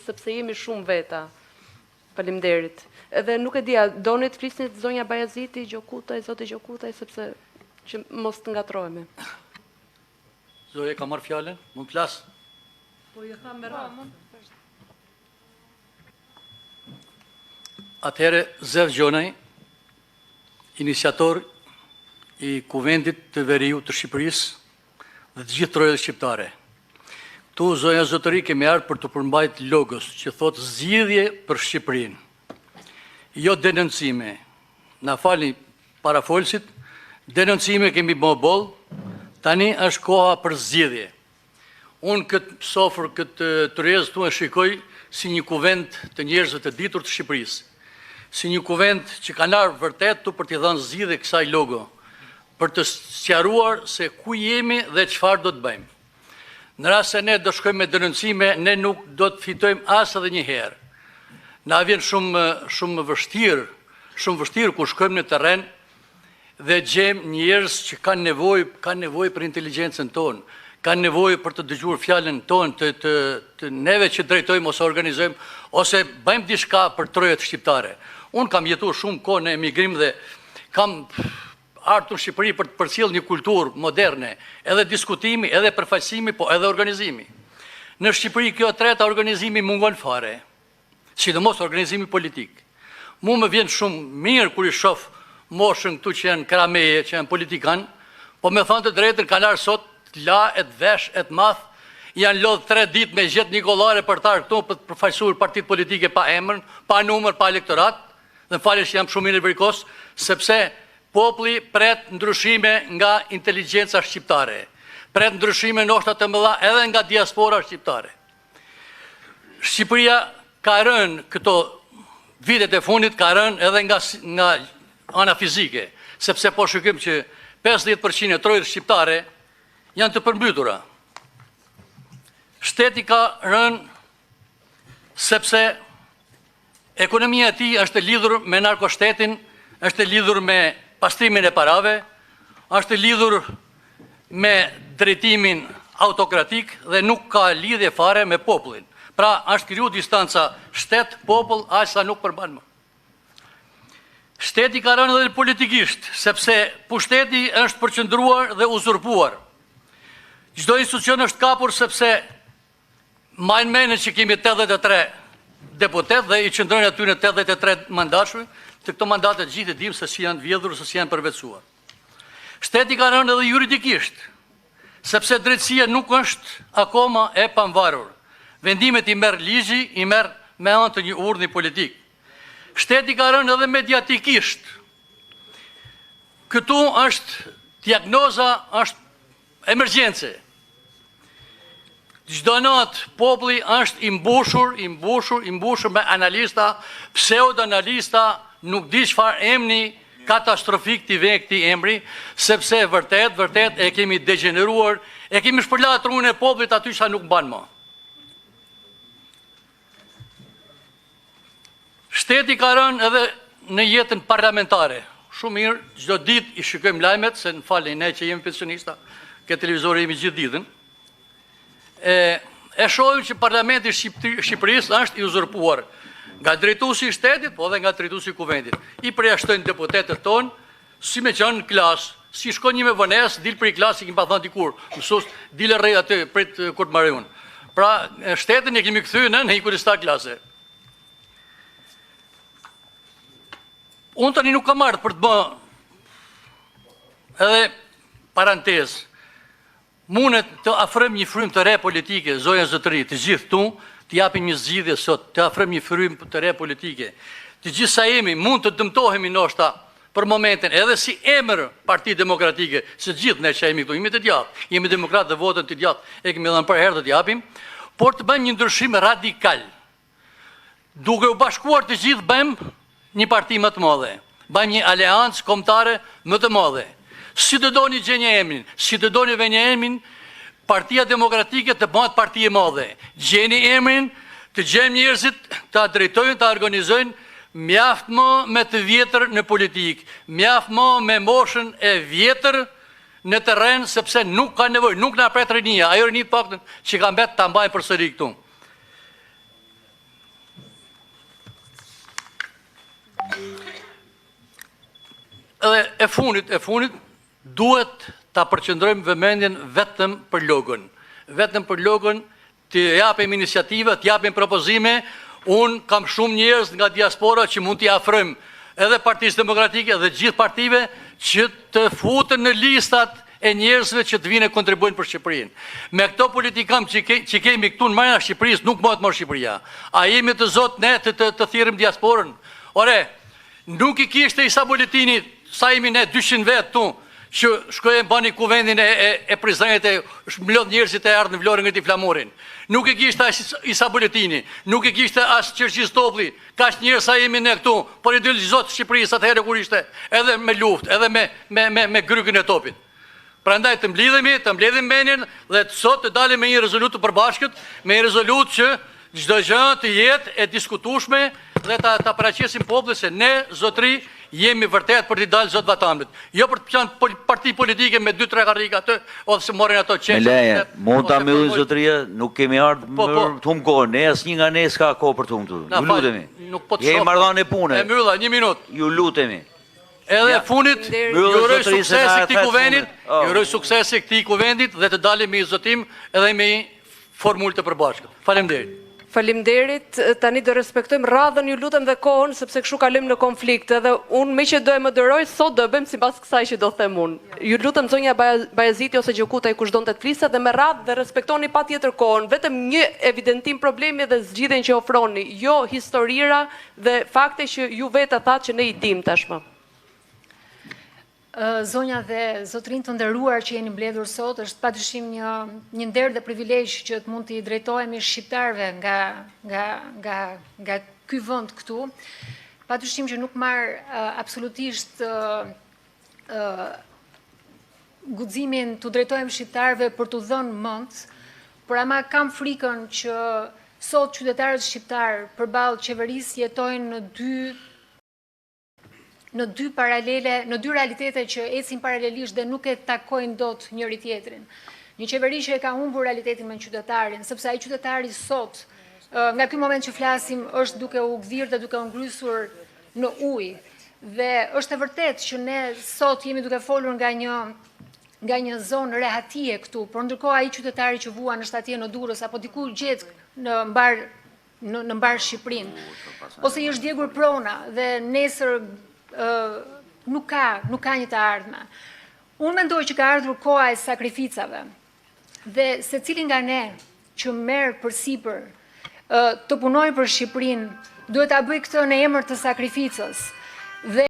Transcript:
sepse jemi shumë veta. Faleminderit. Edhe nuk e dia, doni të flisni zonja Bajaziti, Gjokutaj, zoti Gjokutaj, sepse që mos të ngatrohemi. Zoja ka marrë fjalën? Mund të flas? Po ju tham me radhë. Atëherë Zev Gjonaj, iniciator i Kuvendit të Veriut të Shqipërisë dhe të gjithë trojës shqiptare. Tu, zonja zotëri, kemi ardhur për të përmbajt logos që thotë zgjidhje për Shqipërinë. Jo denoncime. Na falni parafolsit, denoncime kemi bë boll, tani është koha për zgjidhje. Unë këtë sofër, këtë tërjezë tu e shikoj si një kuvend të njerëzve të ditur të Shqipërisë. Si një kuvend që kanë ardhur vërtet tu për t'i dhënë zgjidhje kësaj logo, për të sqaruar se ku jemi dhe çfarë do të bëjmë. Në rast se ne do shkojmë me denoncime, ne nuk do të fitojmë as edhe një herë. Na vjen shumë vështirë kur shkojmë në terren dhe gjejmë njerëz që kanë nevojë për inteligjencën tonë, kanë nevojë për të dëgjuar fjalën tonë, të neve që drejtojmë ose organizojmë ose bëjmë diçka për trojët shqiptare. Unë kam jetuar shumë kohë në emigrim dhe kam ardhur në Shqipëri për të përcjellë një kulturë moderne, edhe diskutimi, edhe përfaqësimi, po edhe organizimi. Në Shqipëri kjo e treta organizimi mungon fare, sidomos organizimi politik. Mu më vjen shumë mirë kur i shoh moshën këtu që janë krameje, që janë politikan, po me thënë të drejtën kanë ardhur sot të la e të vesh e të math, janë lodhë 3 ditë me gjetë një kollare për ta këtu për të përfaqësuar partitë politike pa emër, pa numër, pa elektorat, dhe më falësh jam shumë i nervikos, sepse populli pret ndryshime nga inteligjenca shqiptare, pret ndryshime ndoshta të mëdha edhe nga diaspora shqiptare. Shqipëria ka rënë këto vitet e fundit, ka rënë edhe nga ana fizike, sepse po shikojmë që 50% e trojës shqiptare janë të përmbytura. Shteti ka rënë sepse ekonomia e tij është e lidhur me narkoshtetin, është e lidhur me pastrimin e parave, është e lidhur me drejtimin autokratik dhe nuk ka lidhje fare me popullin. Pra, është kriju distanca shtet-popull, aq sa nuk përmban më. Shteti ka rënë edhe politikisht, sepse pushteti është përqendruar dhe uzurpuar. Çdo institucion është kapur sepse majnë mene që kemi 83 deputet dhe i qëndrojnë aty në 83 mandatshme, të këto mandate gjithë dim se si janë vjedhur, se si janë përvetësuar. Shteti ka rënë edhe juridikisht, sepse drejtësia nuk është akoma e pavarur. Vendimet i merr ligji, i merr me anë të një urdhni politik. Shteti ka rënë edhe mediatikisht. Këtu është diagnoza, është emergjence. Çdo natë populli është i mbushur me analista, pseudo-analista, nuk di çfarë emri katastrofik t'i vjen këtij emri, sepse vërtet e kemi degeneruar, e kemi shpërlar trunën e popullit aty që nuk mban më. Shteti ka rënë edhe në jetën parlamentare. Shumë mirë, çdo ditë i shikojmë lajmet, se në falni ne që jemi pensionista, ke televizori jemi gjithë ditën. E shohim që parlamenti i Shqipërisë është i uzurpuar nga drejtuesi i shtetit, po edhe nga drejtuesi i kuvendit. I përjashtojnë deputetët tonë, si me qenë në klasë, si shkon një me vonesë, dil për i klasë, i kemi pa thënë dikur, mësues, dile rrej aty, prit kur të marrë unë. Pra, shtetin e kemi kthyer në hikurista klase. Unë tani nuk kam ardhur për të bërë edhe parantezë. Mundet të afrojmë një frym të re politike, zonja zotëri, të gjithë tu, të japim një zgjidhje sot, të afrojmë një frym të re politike. Të gjithë sa jemi, mund të dëmtohemi ndoshta për momentin, edhe si emër Parti Demokratike, se gjithë ne që jemi këtu, jemi të djathtë, jemi demokratë dhe votën të djathtë, e kemi dhënë për herë të japim, por të bëjmë një ndryshim radikal. Duke u bashkuar të gjithë bëjmë një parti më të madhe, bëjmë një aleancë kombëtare më të madhe. Si të doni gjenje emrin, si të doni venje emrin, Partia Demokratike të bëhet parti e madhe. Gjeni emrin, të gjenë njerëzit, të drejtojnë, të organizojnë, mjaft më me të vjetër në politikë, mjaft më me moshën e vjetër në terren, sepse nuk ka nevojë, nuk na pret rinia, ajo rinit paktën që ka mbet ta mbajnë përsëri këtu. edhe e funit, duhet ta përqendrojmë vëmendjen vetëm për logon. Vetëm për logon, të japim iniciativa, të japim propozime. Unë kam shumë njerëz nga diaspora që mund t'i afrojmë edhe Partisë Demokratike dhe gjithë partive që të futën në listat e njerëzve që të vinë e kontribuojnë për Shqipërinë. Me këto politikam që kemi këtu në marrë Shqipërisë, nuk mund të marrë Shqipëria. A jemi të zotë ne të thirrim diasporën? Ore, nuk I kishte Isa Boletini, sa jemi ne 200 vetë tu, që shkojnë bani kuvendin e Prizrenit e mlodh njerëzit e ardhë në Vlorën nga ti flamurin. Nuk I kishte Isa Boletini, nuk I kishte as Qerqis Topli, ka që njerëz sa jemi ne këtu, por idealizot Shqipërisë atëherë kur ishte edhe me luftë, edhe me grykën e topit. Prandaj të mbledhim menin dhe sot të dalim me një rezolut të përbashkët, me një rezolut që çdo gjë të jetë e diskutueshme dhe ta paraqesim popullin se ne zotëri jemi vërtet për t'i dalë zotë vatanëve. Jo për të qenë parti politike me 2-3 karrika atë, ose se morën ato qenë. Me leje, mund ta mbyllim zotëria, nuk kemi ardhur të humbë kohën. Ne asnjë nga ne s'ka kohë për të humbur. Ju lutemi. Jemi marrëdhënie pune. E mbylla, 1 minutë. Ju lutemi. Edhe funit, ju uroj suksesi këtij kuvendit, ju uroj suksesi këtij kuvendit dhe të dalim me zotim edhe me formulë të përbashkët. Faleminderit. Faleminderit, tani do respektojmë radhën, ju lutem dhe kohën, sepse kështu kalojmë në konflikt, edhe unë me që do e moderoj, sot do e bëjmë sipas kësaj që do them unë. Ju lutem zonja Bajaziti ose Gjokutaj kush donte të flisë dhe me radhë dhe respektoni patjetër kohën, vetëm një evidentim problemi dhe zgjidhjen që ofroni, jo historira dhe fakte që ju vetë thatë që ne I dim tashmë. Zonja dhe zotërinë të nderuar që jeni mbledhur sot, është padyshim një nder dhe privilegj që të mund t'i drejtohemi shqiptarëve nga ky vend këtu. Padyshim që nuk marr absolutisht guximin të drejtohem shqiptarëve për t'u dhënë mend, por ama kam frikën që sot qytetarët shqiptar përballë qeverisë jetojnë në dy realitete që ecin paralelisht dhe nuk e takojnë dot njëri tjetrin. Një qeveri që e ka humbur realitetin me qytetarin, sepse ai qytetari sot, nga ky moment që flasim, është duke u gdhirë dhe duke u ngrysur në ujë. Dhe është e vërtetë që ne sot jemi duke folur nga një zonë rehatie këtu, por ndërkohë ai qytetari që vuan është atje në Durrës apo diku gjet në mbar Shqipërinë, ose I është djegur prona dhe nesër nuk ka një të ardhme. Unë mendoj që ka ardhur koha e sakrificave dhe secili nga ne që merr përsipër të punojë për Shqipërinë duhet ta bëjë këtë në emër të sakrificës.